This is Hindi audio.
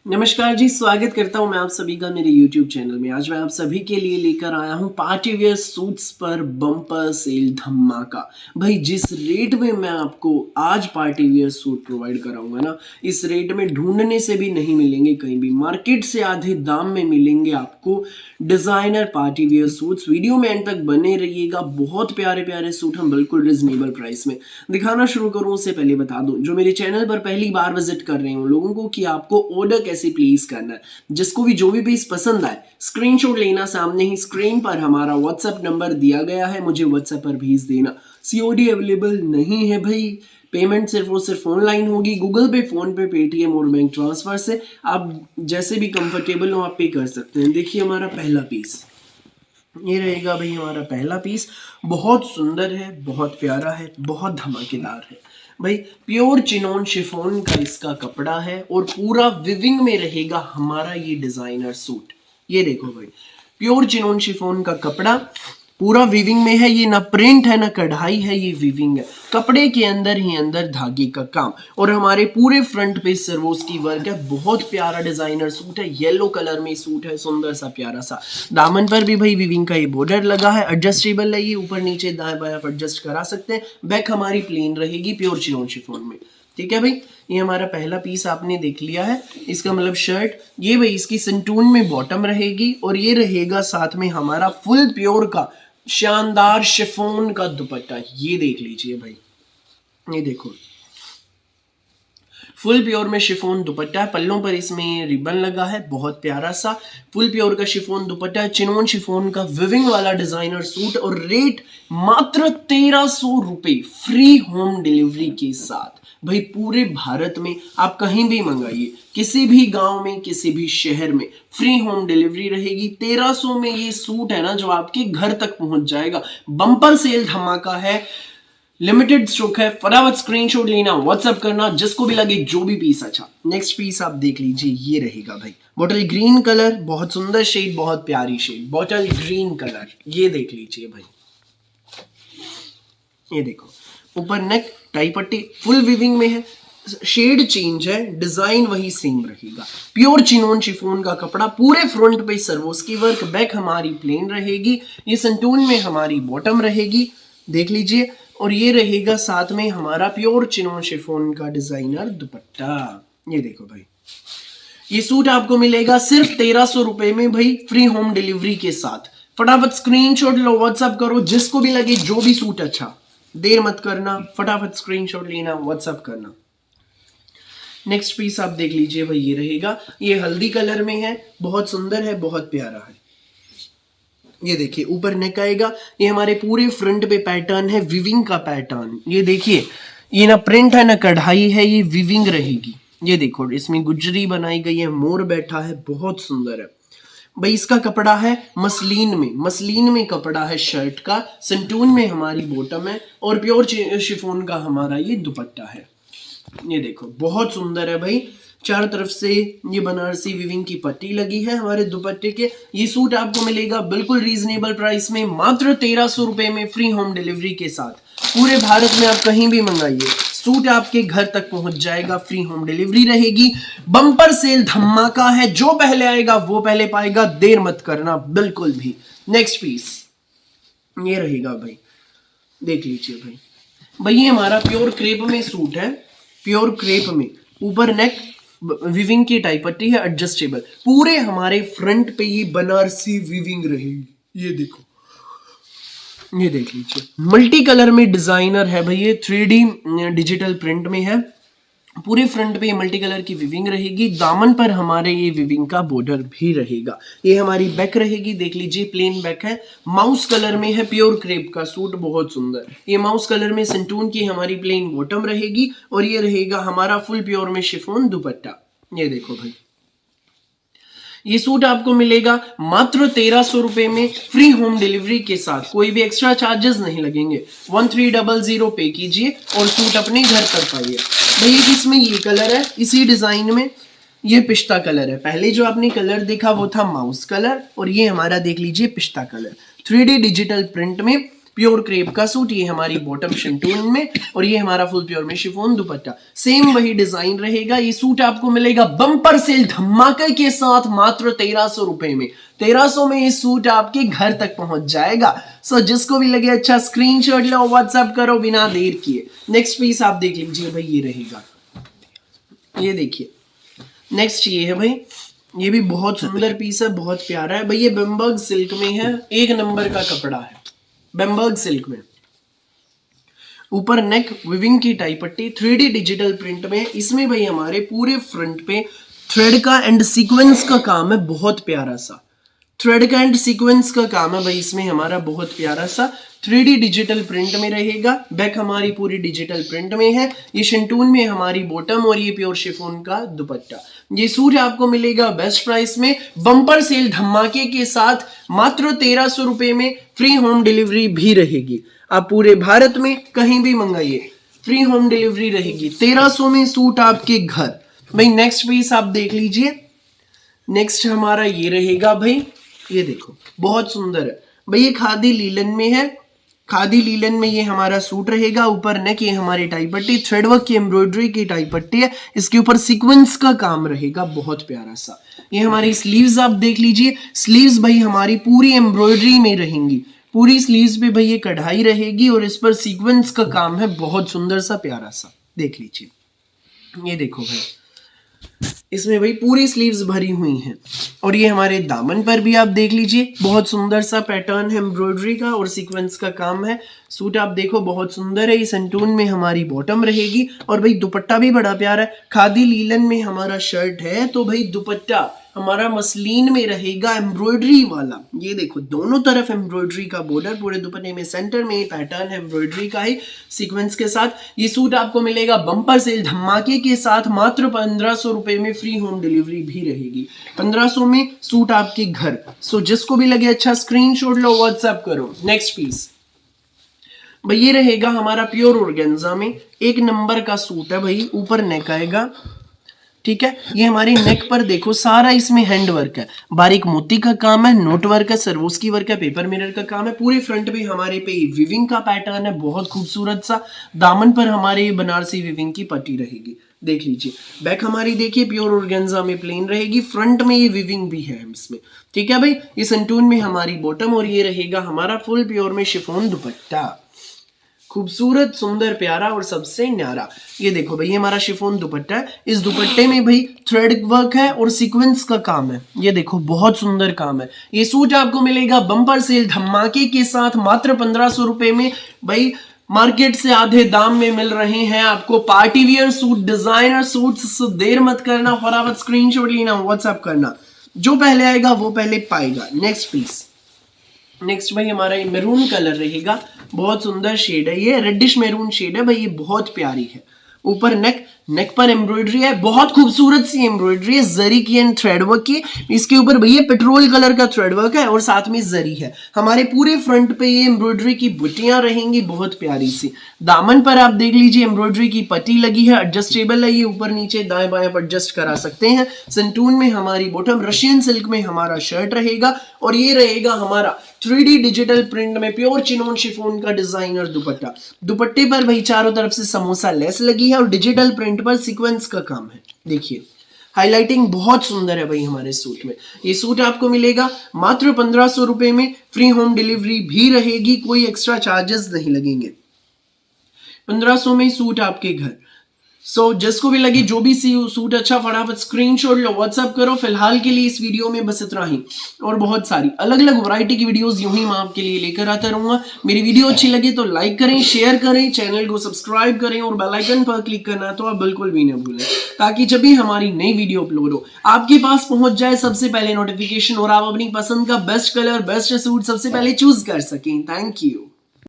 नमस्कार जी, स्वागत करता हूं मैं आप सभी का मेरे YouTube चैनल में। आज मैं आप सभी के लिए लेकर आया हूं पार्टी वेयर सूट्स पर बम्पर सेल धमाका। भाई जिस रेट में मैं आपको आज पार्टी वेयर सूट प्रोवाइड कराऊंगा ना, इस रेट में ढूंढने से भी नहीं मिलेंगे कहीं भी। मार्केट से आधे दाम में मिलेंगे आपको designer party wear suits. Video में एंड तक बने रहिएगा। बहुत प्यारे प्यारे सूट हम बिल्कुल रिजनेबल प्राइस में दिखाना शुरू करूं उससे पहले बता दूं, जो मेरे चैनल पर पहली बार विजिट कर रहे हो लोगों को, कि आपको ऑर्डर कैसे प्लेस करना है। जिसको भी जो भी पीस पसंद आए स्क्रीनशॉट लेना, सामने ही स्क्रीन पर हमारा व्हाट्सएप नंबर दिया गया है, मुझे व्हाट्सएप पर भेज देना। सीओडी अवेलेबल नहीं है भाई, पेमेंट सिर्फ और सिर्फ ऑनलाइन होगी। गूगल पे, फोन पे, पेटीएम और बैंक ट्रांसफर से आप जैसे भी कंफर्टेबल हो आप पे कर सकते हैं। देखिए हमारा पहला पीस ये रहेगा भाई। हमारा पहला पीस बहुत सुंदर है, बहुत प्यारा है, बहुत धमाकेदार है भाई। प्योर चिनोन शिफॉन का इसका कपड़ा है और पूरा विविंग में रहेगा हमारा ये डिजाइनर सूट। ये देखो भाई, प्योर चिनोन शिफॉन का कपड़ा पूरा वीविंग में है। ये ना प्रिंट है ना कढ़ाई है, ये वीविंग है। कपड़े के अंदर ही अंदर धागे का काम और हमारे पूरे फ्रंट पे सर्वोस की वर्क है। बहुत प्यारा डिजाइनर सूट है, येलो कलर में सूट है, सुंदर सा प्यारा सा। दामन पर भी भाई वीविंग का ये बॉर्डर लगा है, एडजस्टेबल है, ये ऊपर नीचे दाएं बाएं आप एडजस्ट करा सकते हैं। बैक हमारी प्लेन रहेगी प्योर चिनोन शिफॉन में। ठीक है भाई, ये हमारा पहला पीस आपने देख लिया है। इसका मतलब शर्ट ये भाई, इसकी संटून में बॉटम रहेगी और ये रहेगा साथ में हमारा फुल प्योर का शानदार शिफॉन का दुपट्टा। ये देख लीजिए भाई, ये देखो फुल प्योर में शिफॉन दुपट्टा है। पल्लों पर इसमें रिबन लगा है, बहुत प्यारा सा फुल प्योर का शिफॉन दुपट्टा है। चिनोन शिफॉन का विविंग वाला डिजाइनर सूट और रेट मात्र 1300 रुपए, फ्री होम डिलीवरी के साथ। भाई पूरे भारत में आप कहीं भी मंगाइए, किसी भी गांव में, किसी भी शहर में फ्री होम डिलीवरी रहेगी। 1300 में ये सूट है ना जो आपके घर तक पहुंच जाएगा। बम्पर सेल धमाका है, लिमिटेड स्टॉक है। फटाफट स्क्रीनशॉट लेना, व्हाट्सएप करना, जिसको भी लगे जो भी पीस अच्छा। नेक्स्ट पीस आप देख लीजिए, ये रहेगा भाई बॉटल ग्रीन कलर, बहुत सुंदर शेड, बहुत प्यारी शेड, बॉटल ग्रीन कलर। ये देख लीजिए भाई, ये देखो ऊपर नेक टाई पट्टी फुल वीविंग में है। शेड चेंज है, डिजाइन वही सेम रहेगा। प्योर चिनोन शिफॉन का कपड़ा, पूरे फ्रंट पे सर्वोस की वर्क, बैक हमारी प्लेन रहेगी। ये संटून में हमारी बॉटम रहेगी, देख लीजिए। और ये रहेगा साथ में हमारा प्योर चिनोन शिफॉन का डिजाइनर दुपट्टा। ये देखो भाई, ये सूट आपको मिलेगा सिर्फ 1300 रुपए में भाई, फ्री होम डिलीवरी के साथ। फटाफट स्क्रीनशॉट लो, व्हाट्सएप करो, जिसको भी लगे जो भी सूट अच्छा, देर मत करना, फटाफट स्क्रीनशॉट लेना, व्हाट्सएप करना। नेक्स्ट पीस आप देख लीजिए भाई, ये रहेगा। ये हल्दी कलर में है, बहुत सुंदर है, बहुत प्यारा है। ये देखिए ऊपर नेक आएगा, ये हमारे पूरे फ्रंट पे पैटर्न है, विविंग का पैटर्न। ये देखिए, ये ना प्रिंट है ना कढ़ाई है, ये विविंग रहेगी। ये देखो इसमें गुजरी बनाई गई है, मोर बैठा है, बहुत सुंदर है भाई। इसका कपड़ा है मसलिन में, मसलिन में कपड़ा है शर्ट का। संटून में हमारी बॉटम है और प्योर शिफॉन का हमारा ये दुपट्टा है। ये देखो बहुत सुंदर है भाई। चारों तरफ से ये बनारसी विविंग की पट्टी लगी है हमारे दुपट्टे के। ये सूट आपको मिलेगा बिल्कुल रीजनेबल प्राइस में, मात्र 1300 रुपए में, फ्री होम डिलीवरी के साथ। पूरे भारत में आप कहीं भी मंगाइए, सूट आपके घर तक पहुंच जाएगा, फ्री होम डिलीवरी रहेगी। बम्पर सेल धमाका है, जो पहले आएगा वो पहले पाएगा, देर मत करना बिल्कुल भी। नेक्स्ट पीस ये रहेगा भाई, देख लीजिए भाई। भाई ये हमारा प्योर क्रेप में सूट है, प्योर क्रेप में, ऊपर नेक विविंग की टाइप पट्टी है, एडजस्टेबल। पूरे हमारे फ्रंट पे ये बनारसी विविंग रहेगी। ये देखो, ये देख लीजिए, मल्टी कलर में डिजाइनर है भाई। ये 3D डिजिटल प्रिंट में है। पूरे फ्रंट पे मल्टी कलर की विविंग रहेगी। दामन पर हमारे ये विविंग का बॉर्डर भी रहेगा। ये हमारी बैक रहेगी, देख लीजिए प्लेन बैक है, माउस कलर में है, प्योर क्रेप का सूट, बहुत सुंदर। ये माउस कलर में संटून की हमारी प्लेन बॉटम रहेगी और ये रहेगा हमारा फुल प्योर में शिफॉन दुपट्टा। ये देखो भाई, ये सूट आपको मिलेगा मात्र 1300 रुपए में, फ्री होम डिलीवरी के साथ। कोई भी एक्स्ट्रा चार्जेस नहीं लगेंगे। 1300 पे कीजिए और सूट अपने घर तक पाइए। भैया इसमें ये कलर है, इसी डिजाइन में ये पिस्ता कलर है। पहले जो आपने कलर देखा वो था माउस कलर और ये हमारा देख लीजिए पिस्ता कलर। 3D डिजिटल प्रिंट में प्योर क्रेप का सूट, ये हमारी बॉटम शिंटून में और ये हमारा फुल प्योर में शिफॉन दुपट्टा, सेम वही डिजाइन रहेगा। ये सूट आपको मिलेगा बम्पर सेल धमाके के साथ मात्र 1300 रुपए में। 1300 में ये सूट आपके घर तक पहुंच जाएगा। सो जिसको भी लगे अच्छा स्क्रीनशॉट लो, व्हाट्सएप करो बिना देर किए। नेक्स्ट पीस आप देख लीजिए भाई, ये रहेगा, ये देखिए नेक्स्ट ये है भाई, ये भी बहुत सुंदर पीस है, बहुत प्यारा है भाई। ये बम्बर्ग सिल्क में है, एक नंबर का कपड़ा है बम्बर्ग सिल्क में। ऊपर नेक विविंग की टाई पट्टी 3D डिजिटल प्रिंट में। इसमें भाई हमारे पूरे फ्रंट पे थ्रेड का एंड सीक्वेंस का काम है, बहुत प्यारा सा थ्रेड का एंड सीक्वेंस का काम है भाई इसमें हमारा, बहुत प्यारा सा 3D डिजिटल प्रिंट में रहेगा। बैक हमारी पूरी डिजिटल प्रिंट में है। ये शिंटून में हमारी बॉटम और ये प्योर शिफॉन का दुपट्टा। ये सूट आपको मिलेगा बेस्ट प्राइस में, बम्पर सेल धमाके के साथ मात्र 1300 रुपए में। फ्री होम डिलीवरी भी रहेगी, आप पूरे भारत में कहीं भी मंगाइए, फ्री होम डिलीवरी रहेगी। 1300 में सूट आपके घर। भाई नेक्स्ट पीस आप देख लीजिए, नेक्स्ट हमारा ये रहेगा भाई, ये देखो बहुत सुंदर है भाई, ये खादी लीलन में है। खादी लीलन में ये हमारा सूट रहेगा। ऊपर नेक ये हमारी टाई पट्टी, थ्रेड वर्क की एम्ब्रॉयडरी की टाई पट्टी है, इसके ऊपर सीक्वेंस का काम रहेगा, बहुत प्यारा सा। ये हमारी स्लीव्स आप देख लीजिए, स्लीव्स भाई हमारी पूरी एम्ब्रॉयडरी में रहेंगी, पूरी स्लीव्स पे भाई ये कढ़ाई रहेगी और इस पर सीक्वेंस का काम है, बहुत सुंदर सा प्यारा सा। देख लीजिए ये देखो भाई, इसमें भाई पूरी स्लीव्स भरी हुई हैं। और ये हमारे दामन पर भी आप देख लीजिए, बहुत सुंदर सा पैटर्न है एम्ब्रॉयडरी का और सीक्वेंस का काम है। सूट आप देखो बहुत सुंदर है। इस अंटून में हमारी बॉटम रहेगी और भाई दुपट्टा भी बड़ा प्यारा है। खादी लीलन में हमारा शर्ट है तो भाई दुपट्टा हमारा मसलिन में रहेगा एम्ब्रॉयडरी वाला। ये देखो दोनों तरफ एम्ब्रॉयडरी का बॉर्डर, पूरे दुपट्टे में सेंटर में पैटर्न है एम्ब्रॉयडरी का ही सीक्वेंस के साथ। ये सूट आपको मिलेगा बम्पर सेल धमाके के साथ मात्र 1500 रुपए में। फ्री होम डिलीवरी भी रहेगी। 1500 में सूट आपके घर। सो जिसको भी लगे अच्छा स्क्रीनशॉट लो, व्हाट्सएप करो। नेक्स्ट पीस भाई ये रहेगा हमारा प्योर ऑर्गेन्जा में, एक नंबर का सूट है भाई। ऊपर नेक आएगा, ठीक है। ये हमारी नेक पर देखो सारा इसमें हैंड वर्क है, बारीक मोती का काम है, नोट वर्क है, सरवोस्की वर्क है, पेपर मिरर का काम है। पूरे फ्रंट पे हमारे पे विविंग का पैटर्न है, बहुत खूबसूरत सा। दामन पर हमारे बनारसी विविंग की पट्टी रहेगी, देख लीजिए। बैक हमारी देखिए प्योर ऑर्गेन्जा में प्लेन रहेगी, फ्रंट में ये विविंग भी है इसमें, ठीक है भाई। इस अंटून में हमारी बॉटम और ये रहेगा हमारा फुल प्योर में शिफॉन दुपट्टा, खूबसूरत सुंदर प्यारा और सबसे न्यारा। ये देखो भाई ये हमारा शिफॉन दुपट्टा है। इस दुपट्टे में भाई थ्रेड वर्क है और सीक्वेंस का काम है, ये देखो बहुत सुंदर काम है। ये सूट आपको मिलेगा बम्पर सेल धमाके के साथ मात्र 1500 रुपए में। भाई मार्केट से आधे दाम में मिल रहे हैं आपको party wear suit, designer suit. देर मत करना, फटाफट स्क्रीनशॉट लेना, व्हाट्सएप करना, जो पहले आएगा वो पहले पाएगा। नेक्स्ट पीस, नेक्स्ट भाई हमारा ये मैरून कलर रहेगा, बहुत सुंदर शेड है, ये रेडिश मैरून शेड है भाई, ये बहुत प्यारी है। ऊपर नेक पर एम्ब्रॉयडरी है, बहुत खूबसूरत सी एम्ब्रॉयडरी है, जरी की एंड थ्रेड वर्क की। इसके ऊपर भैया पेट्रोल कलर का थ्रेड वर्क है और साथ में जरी है। हमारे पूरे फ्रंट पे ये एम्ब्रॉयडरी की बुटियां रहेंगी, बहुत प्यारी सी। दामन पर आप देख लीजिए एम्ब्रॉयडरी की पट्टी लगी है, एडजस्टेबल है, ये ऊपर नीचे दाएं बाएं पर एडजस्ट करा सकते हैं। संटून में हमारी बॉटम, रशियन सिल्क में हमारा शर्ट रहेगा और ये रहेगा हमारा 3D डिजिटल प्रिंट में प्योर चिनोन शिफॉन का डिजाइनर दुपट्टा। दुपट्टे पर भाई चारों तरफ से समोसा लेस लगी है और डिजिटल प्रिंट पर सीक्वेंस का काम है। देखिए हाईलाइटिंग बहुत सुंदर है भाई हमारे सूट में। ये सूट आपको मिलेगा मात्र 1500 रुपए में। फ्री होम डिलीवरी भी रहेगी, कोई एक्स्ट्रा चार्जेस नहीं लगेंगे। 1500 में सूट आपके घर। सो जिसको भी लगे जो भी सूट अच्छा, फटाफट स्क्रीनशॉट लो, व्हाट्सएप करो। फिलहाल के लिए इस वीडियो में बस इतना ही, और बहुत सारी अलग अलग वैरायटी की वीडियोस यूं ही मैं आपके लिए लेकर आता रहूंगा। मेरी वीडियो अच्छी लगे तो लाइक करें, शेयर करें, चैनल को सब्सक्राइब करें और बेल आइकन पर क्लिक करना तो आप बिल्कुल भी न भूलें, ताकि जब भी हमारी नई वीडियो अपलोड हो आपके पास पहुंच जाए सबसे पहले नोटिफिकेशन और आप अपनी पसंद का बेस्ट कलर, बेस्ट सूट सबसे पहले चूज कर सकें। Thank you.